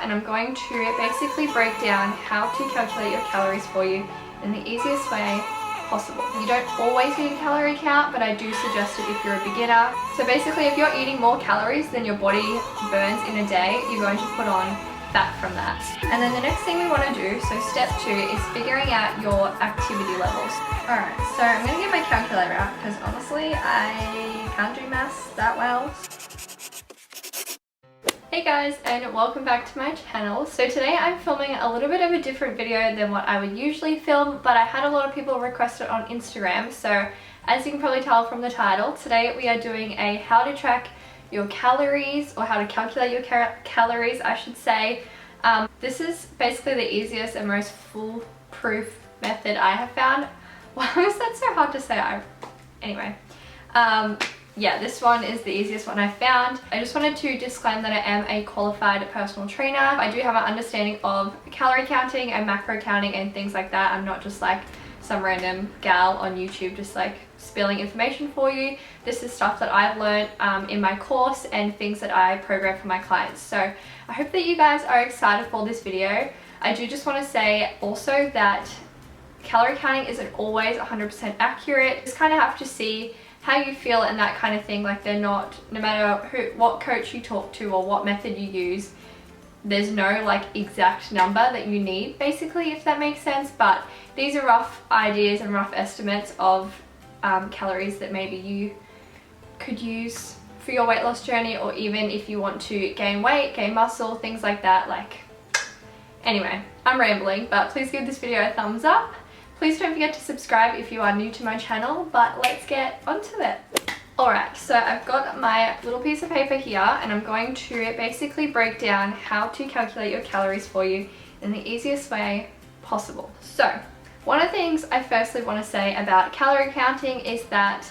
and I'm going to basically break down how to calculate your calories for you in the easiest way possible. You don't always need a calorie count, but I do suggest it if you're a beginner. So basically, if you're eating more calories than your body burns in a day, you're going to put on fat from that. And then the next thing we want to do, so step 2, is figuring out your activity levels. Alright, so I'm going to get my calculator out because honestly I can't do maths that well. Hey guys, and welcome back to my channel. So today I'm filming a little bit of a different video than what I would usually film, but I had a lot of people request it on Instagram. So as you can probably tell from the title, today we are doing a how to track your calories, or how to calculate your calories I should say. This is basically the easiest and most foolproof method I have found. Why is that so hard to say? Anyway. Yeah, this one is the easiest one I found. I just wanted to disclaim that I am a qualified personal trainer. I do have an understanding of calorie counting and macro counting and things like that. I'm not just like some random gal on YouTube just like spilling information for you. This is stuff that I've learned in my course and things that I program for my clients. So I hope that you guys are excited for this video. I do just want to say also that calorie counting isn't always 100% accurate. You just kind of have to see how you feel and that kind of thing. Like, they're not, no matter what coach you talk to or what method you use, there's no like exact number that you need basically, if that makes sense. But these are rough ideas and rough estimates of calories that maybe you could use for your weight loss journey, or even if you want to gain weight, gain muscle, things like that. Like, anyway, I'm rambling, but please give this video a thumbs up. Please don't forget to subscribe if you are new to my channel, but let's get onto it. Alright, so I've got my little piece of paper here, and I'm going to basically break down how to calculate your calories for you in the easiest way possible. So, one of the things I firstly want to say about calorie counting is that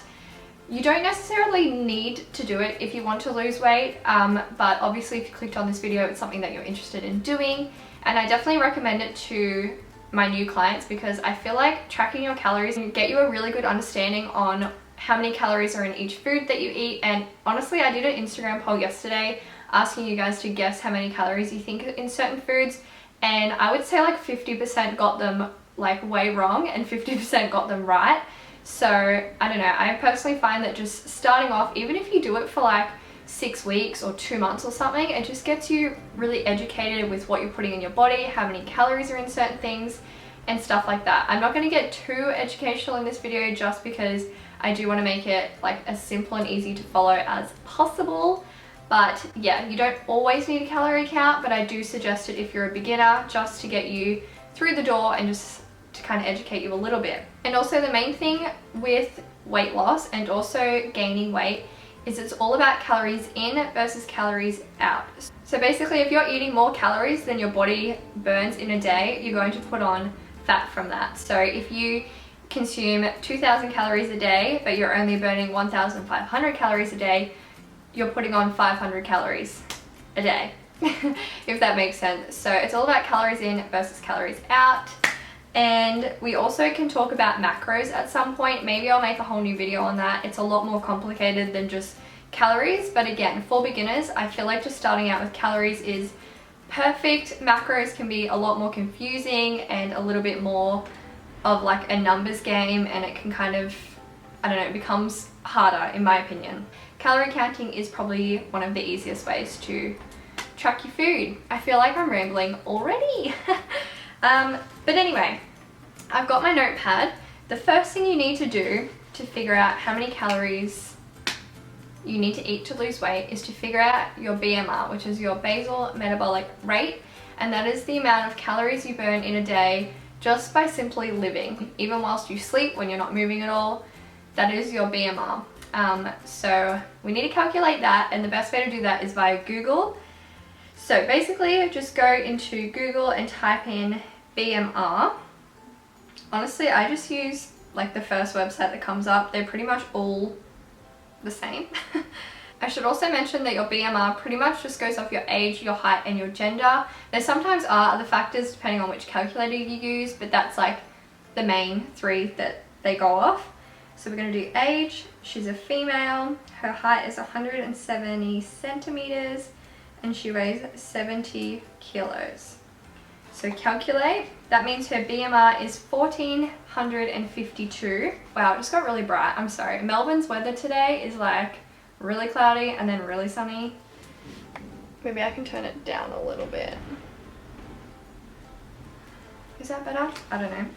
you don't necessarily need to do it if you want to lose weight, but obviously if you clicked on this video, it's something that you're interested in doing, and I definitely recommend it to my new clients, because I feel like tracking your calories can get you a really good understanding on how many calories are in each food that you eat. And honestly, I did an Instagram poll yesterday asking you guys to guess how many calories you think in certain foods, and I would say like 50% got them like way wrong and 50% got them right. So I don't know, I personally find that just starting off, even if you do it for like 6 weeks or 2 months or something, it just gets you really educated with what you're putting in your body, how many calories are in certain things and stuff like that. I'm not going to get too educational in this video just because I do want to make it like as simple and easy to follow as possible. But yeah, you don't always need a calorie count, but I do suggest it if you're a beginner, just to get you through the door and just to kind of educate you a little bit. And also the main thing with weight loss and also gaining weight is it's all about calories in versus calories out. So basically, if you're eating more calories than your body burns in a day, you're going to put on fat from that. So if you consume 2,000 calories a day, but you're only burning 1,500 calories a day, you're putting on 500 calories a day, if that makes sense. So it's all about calories in versus calories out. And we also can talk about macros at some point. Maybe I'll make a whole new video on that. It's a lot more complicated than just calories, but again, for beginners, I feel like just starting out with calories is perfect. Macros can be a lot more confusing and a little bit more of like a numbers game, and it can kind of, I don't know, it becomes harder in my opinion. Calorie counting is probably one of the easiest ways to track your food. I feel like I'm rambling already. But anyway, I've got my notepad. The first thing you need to do to figure out how many calories you need to eat to lose weight is to figure out your BMR, which is your basal metabolic rate, and that is the amount of calories you burn in a day just by simply living. Even whilst you sleep, when you're not moving at all, that is your BMR. So we need to calculate that, and the best way to do that is via Google. So basically, just go into Google and type in BMR. Honestly, I just use like the first website that comes up. They're pretty much all the same. I should also mention that your BMR pretty much just goes off your age, your height and your gender. There sometimes are other factors depending on which calculator you use, but that's like the main 3 that they go off. So we're going to do age. She's a female. Her height is 170 centimeters and she weighs 70 kilos. So calculate, that means her BMR is 1452. Wow, it just got really bright, I'm sorry. Melbourne's weather today is like really cloudy and then really sunny. Maybe I can turn it down a little bit. Is that better? I don't know.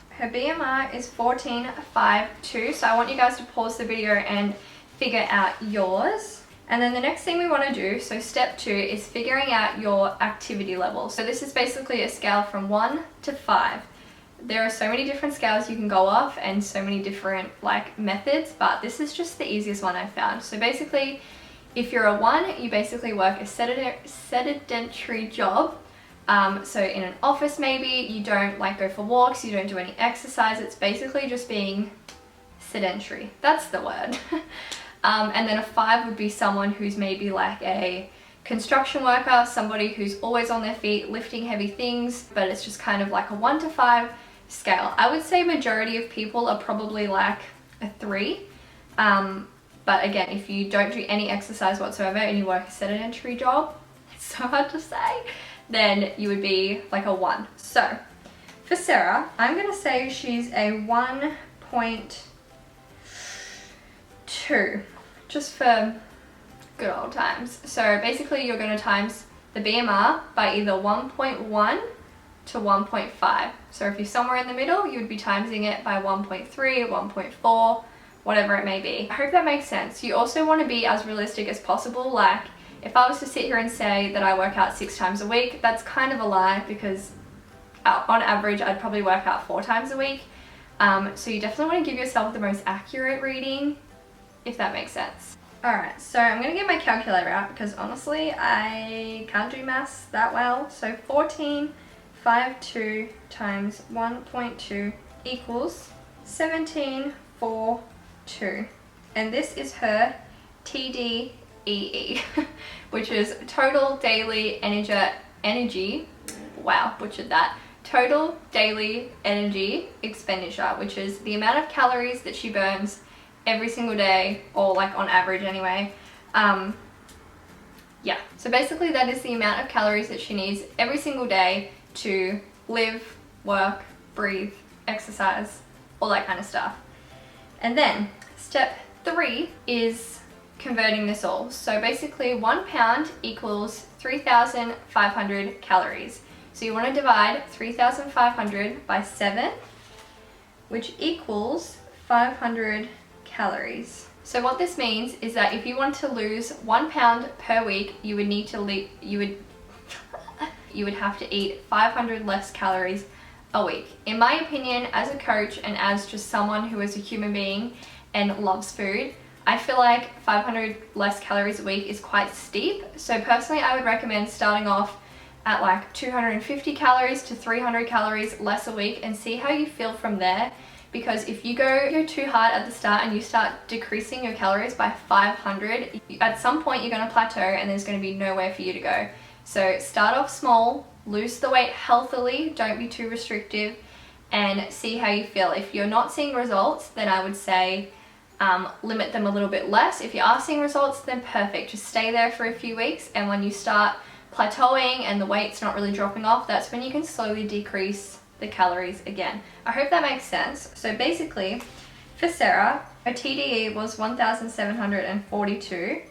Her BMR is 1452, so I want you guys to pause the video and figure out yours. And then the next thing we want to do, so step 2, is figuring out your activity level. So this is basically a scale from 1 to 5. There are so many different scales you can go off and so many different like methods, but this is just the easiest one I've found. So basically, if you're a 1, you basically work a sedentary job. So in an office maybe, you don't like go for walks, you don't do any exercise, it's basically just being sedentary. That's the word. And then a 5 would be someone who's maybe like a construction worker, somebody who's always on their feet lifting heavy things, but it's just kind of like a 1 to 5 scale. I would say majority of people are probably like a 3. But again, if you don't do any exercise whatsoever and you work a sedentary job, it's so hard to say, then you would be like a 1. So for Sarah, I'm gonna say she's a 1.2, just for good old times. So basically you're gonna times the BMR by either 1.1 to 1.5. So if you're somewhere in the middle, you would be timesing it by 1.3, 1.4, whatever it may be. I hope that makes sense. You also want to be as realistic as possible. Like if I was to sit here and say that I work out 6 times a week, that's kind of a lie, because on average I'd probably work out 4 times a week. So you definitely want to give yourself the most accurate reading, if that makes sense. Alright, so I'm going to get my calculator out because honestly I can't do maths that well. So 1452 times 1.2 equals 1742. And this is her TDEE, which is total daily energy, wow, butchered that. Total daily energy expenditure, which is the amount of calories that she burns every single day, or like on average anyway. Yeah, so basically that is the amount of calories that she needs every single day to live, work, breathe, exercise, all that kind of stuff. And then step 3 is converting this all. So basically 1 pound equals 3,500 calories. So you want to divide 3,500 by 7, which equals 500 calories. So what this means is that if you want to lose 1 pound per week, you would need to you would have to eat 500 less calories a week. In my opinion, as a coach and as just someone who is a human being and loves food, I feel like 500 less calories a week is quite steep. So personally, I would recommend starting off at like 250 calories to 300 calories less a week and see how you feel from there. Because if you go too hard at the start and you start decreasing your calories by 500, at some point you're going to plateau and there's going to be nowhere for you to go. So start off small, lose the weight healthily, don't be too restrictive, and see how you feel. If you're not seeing results, then I would say limit them a little bit less. If you are seeing results, then perfect. Just stay there for a few weeks, and when you start plateauing and the weight's not really dropping off, that's when you can slowly decrease the calories again. I hope that makes sense. So basically, for Sarah, her TDE was 1,742.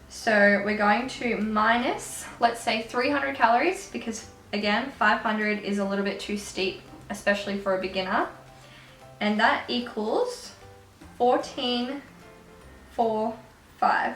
So we're going to minus, let's say 300 calories, because again, 500 is a little bit too steep, especially for a beginner. And that equals 1445.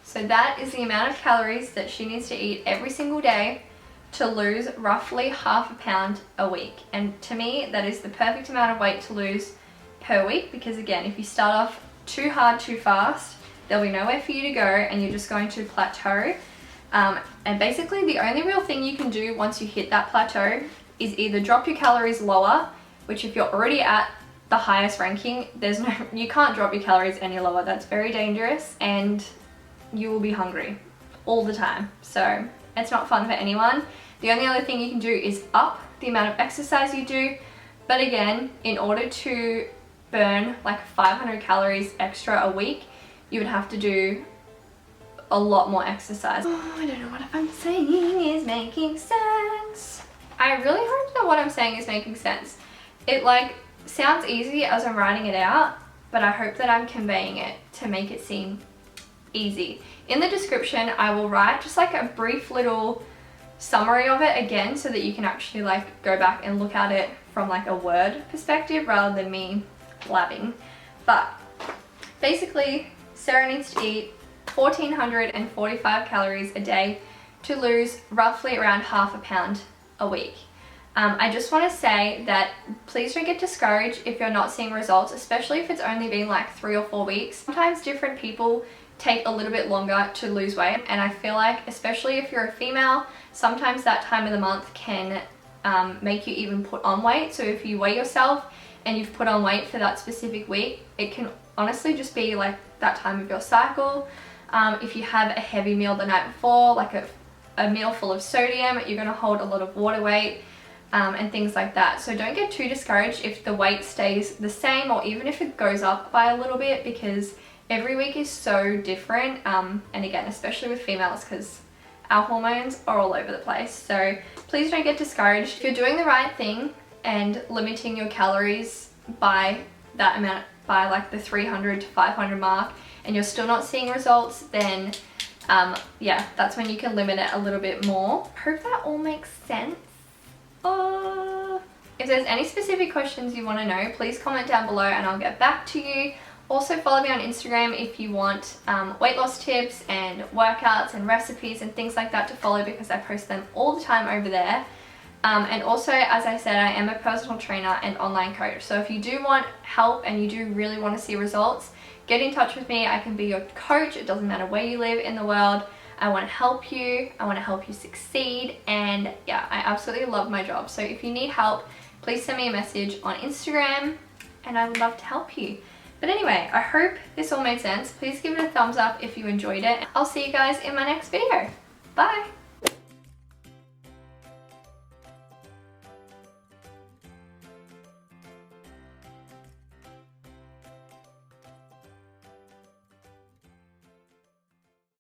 So that is the amount of calories that she needs to eat every single day to lose roughly half a pound a week. And to me, that is the perfect amount of weight to lose per week, because again, if you start off too hard too fast, there'll be nowhere for you to go and you're just going to plateau. And basically the only real thing you can do once you hit that plateau is either drop your calories lower, which if you're already at the highest ranking, you can't drop your calories any lower. That's very dangerous and you will be hungry all the time. So it's not fun for anyone. The only other thing you can do is up the amount of exercise you do. But again, in order to burn like 500 calories extra a week, you would have to do a lot more exercise. Oh, I don't know what I'm saying is making sense. I really hope that what I'm saying is making sense. It like sounds easy as I'm writing it out, but I hope that I'm conveying it to make it seem easy. In the description, I will write just like a brief little summary of it again so that you can actually like go back and look at it from like a word perspective rather than me blabbing. But basically, Sarah needs to eat 1,445 calories a day to lose roughly around half a pound a week. I just want to say that please don't get discouraged if you're not seeing results, especially if it's only been like 3 or 4 weeks. Sometimes different people take a little bit longer to lose weight, and I feel like especially if you're a female, sometimes that time of the month can make you even put on weight. So if you weigh yourself and you've put on weight for that specific week, it can honestly just be like that time of your cycle. If you have a heavy meal the night before, like a meal full of sodium, you're going to hold a lot of water weight and things like that. So don't get too discouraged if the weight stays the same or even if it goes up by a little bit, because every week is so different, and again, especially with females, because our hormones are all over the place. So please don't get discouraged. If you're doing the right thing and limiting your calories by that amount, by like the 300 to 500 mark, and you're still not seeing results, then yeah, that's when you can limit it a little bit more. Hope that all makes sense. If there's any specific questions you want to know, please comment down below and I'll get back to you. Also follow me on Instagram if you want weight loss tips and workouts and recipes and things like that to follow, because I post them all the time over there. And also, as I said, I am a personal trainer and online coach. So if you do want help and you do really want to see results, get in touch with me. I can be your coach. It doesn't matter where you live in the world. I want to help you. I want to help you succeed. And yeah, I absolutely love my job. So if you need help, please send me a message on Instagram and I would love to help you. But anyway, I hope this all made sense. Please give it a thumbs up if you enjoyed it. I'll see you guys in my next video. Bye!